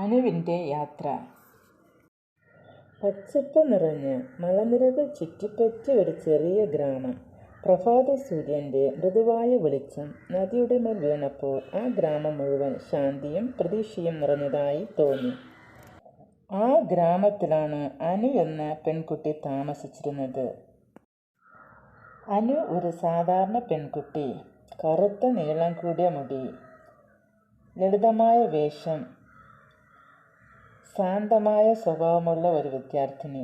അനുവിൻ്റെ യാത്ര. പച്ചപ്പ് നിറഞ്ഞ് മലനിരകൾ ചുറ്റിപ്പറ്റിയ ഒരു ചെറിയ ഗ്രാമം. പ്രഭാത സൂര്യൻ്റെ മൃദുവായ വെളിച്ചം നദിയുടെ മേൽ വീണപ്പോൾ ആ ഗ്രാമം മുഴുവൻ ശാന്തിയും പ്രതീക്ഷയും നിറഞ്ഞതായി തോന്നി. ആ ഗ്രാമത്തിലാണ് അനു എന്ന പെൺകുട്ടി താമസിച്ചിരുന്നത്. അനു ഒരു സാധാരണ പെൺകുട്ടി. കറുത്ത നീളം കൂടിയ മുടി, ലളിതമായ വേഷം, ശാന്തമായ സ്വഭാവമുള്ള ഒരു വിദ്യാർത്ഥിനി.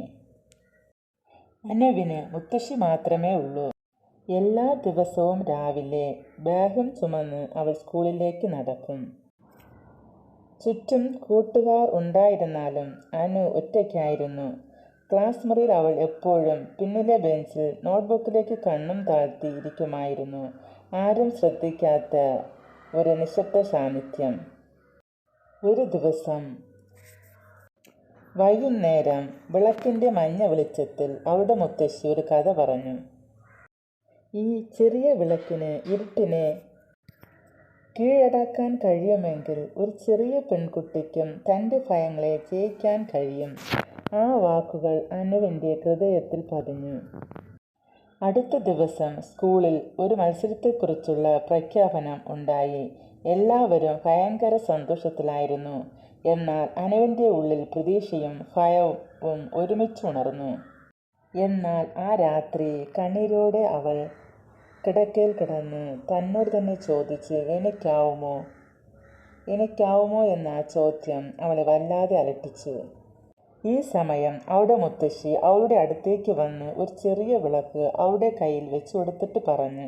അനുവിന് മുത്തശ്ശി മാത്രമേ ഉള്ളൂ. എല്ലാ ദിവസവും രാവിലെ ബാഗും ചുമന്ന് അവൾ സ്കൂളിലേക്ക് നടക്കും. ചുറ്റും കൂട്ടുകാർ ഉണ്ടായിരുന്നാലും അനു ഒറ്റയ്ക്കായിരുന്നു. ക്ലാസ് മുറിയിൽ അവൾ എപ്പോഴും പിന്നിലെ ബെഞ്ചിൽ നോട്ട്ബുക്കിലേക്ക് കണ്ണും താഴ്ത്തി ഇരിക്കുമായിരുന്നു. ആരും ശ്രദ്ധിക്കാത്ത ഒരു നിശബ്ദ സാന്നിധ്യം. ഒരു ദിവസം വൈകുന്നേരം വിളക്കിൻ്റെ മഞ്ഞ വെളിച്ചത്തിൽ അവളുടെ മുത്തശ്ശി ഒരു കഥ പറഞ്ഞു. ഈ ചെറിയ വിളക്കിന് ഇരുട്ടിനെ കീഴടക്കാൻ കഴിയുമെങ്കിൽ ഒരു ചെറിയ പെൺകുട്ടിക്കും തൻ്റെ ഭയങ്ങളെ ജയിക്കാൻ കഴിയും. ആ വാക്കുകൾ അനുവിൻ്റെ ഹൃദയത്തിൽ പതിഞ്ഞു. അടുത്ത ദിവസം സ്കൂളിൽ ഒരു മത്സരത്തെക്കുറിച്ചുള്ള പ്രഖ്യാപനം ഉണ്ടായി. എല്ലാവരും ഭയങ്കര സന്തോഷത്തിലായിരുന്നു. എന്നാൽ അനുവിൻ്റെ ഉള്ളിൽ പ്രതീക്ഷയും ഭയവും ഒരുമിച്ചുണർന്നു. എന്നാൽ ആ രാത്രി കണ്ണീരോടെ അവൾ കിടക്കയിൽ കിടന്ന് തന്നോട് തന്നെ ചോദിച്ച് എനിക്കാവുമോ എന്ന ചോദ്യം അവളെ വല്ലാതെ അലട്ടിച്ചു. ഈ സമയം അവളുടെ മുത്തശ്ശി അവളുടെ അടുത്തേക്ക് വന്ന് ഒരു ചെറിയ വിളക്ക് അവളുടെ കയ്യിൽ വെച്ചു കൊടുത്തിട്ട് പറഞ്ഞ്,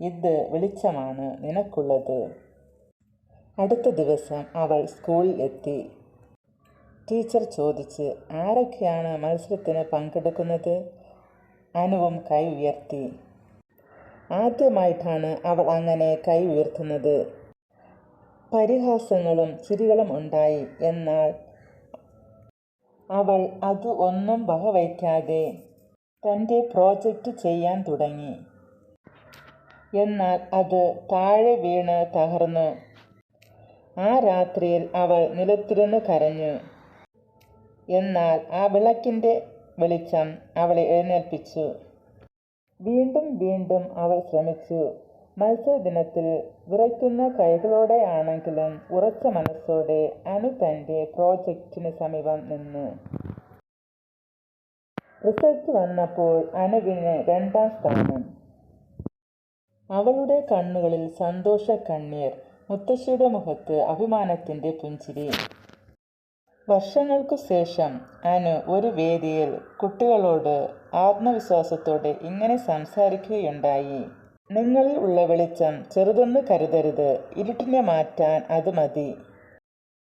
ഇത് വെളിച്ചമാണ് നിനക്കുള്ളത്. അടുത്ത ദിവസം അവൾ സ്കൂളിൽ എത്തി. ടീച്ചർ ചോദിച്ച്, ആരൊക്കെയാണ് മത്സരത്തിന് പങ്കെടുക്കുന്നത്? അനുവും കൈ ഉയർത്തി. ആദ്യമായിട്ടാണ് അവൾ അങ്ങനെ കൈ ഉയർത്തുന്നത്. പരിഹാസങ്ങളും ചിരികളും ഉണ്ടായി. എന്നാൽ അവൾ അത് ഒന്നും വകവയ്ക്കാതെ തൻ്റെ പ്രോജക്റ്റ് ചെയ്യാൻ തുടങ്ങി. എന്നാൽ അത് താഴെ വീണ് തകർന്നു. ആ രാത്രിയിൽ അവൾ നിലത്തിരുന്ന് കരഞ്ഞു. എന്നാൽ ആ വിളക്കിൻ്റെ വെളിച്ചം അവളെ എഴുന്നേൽപ്പിച്ചു. വീണ്ടും അവൾ ശ്രമിച്ചു. മത്സര ദിനത്തിൽ വിറയ്ക്കുന്ന കൈകളോടെയാണെങ്കിലും ഉറച്ച മനസ്സോടെ അനു തൻ്റെ പ്രോജക്റ്റിന് സമീപം നിന്നു. റിസൾട്ട് വന്നപ്പോൾ അനുവിന് 2ാം സ്ഥാനം. അവളുടെ കണ്ണുകളിൽ സന്തോഷ കണ്ണീർ, മുത്തശ്ശിയുടെ മുഖത്ത് അഭിമാനത്തിൻ്റെ പുഞ്ചിരി. വർഷങ്ങൾക്കു ശേഷം അനു ഒരു വേദിയിൽ കുട്ടികളോട് ആത്മവിശ്വാസത്തോടെ ഇങ്ങനെ സംസാരിക്കുകയുണ്ടായി. നിങ്ങളിൽ ഉള്ള വെളിച്ചം ചെറുതെന്ന് കരുതരുത്. ഇരുട്ടിനെ മാറ്റാൻ അത് മതി.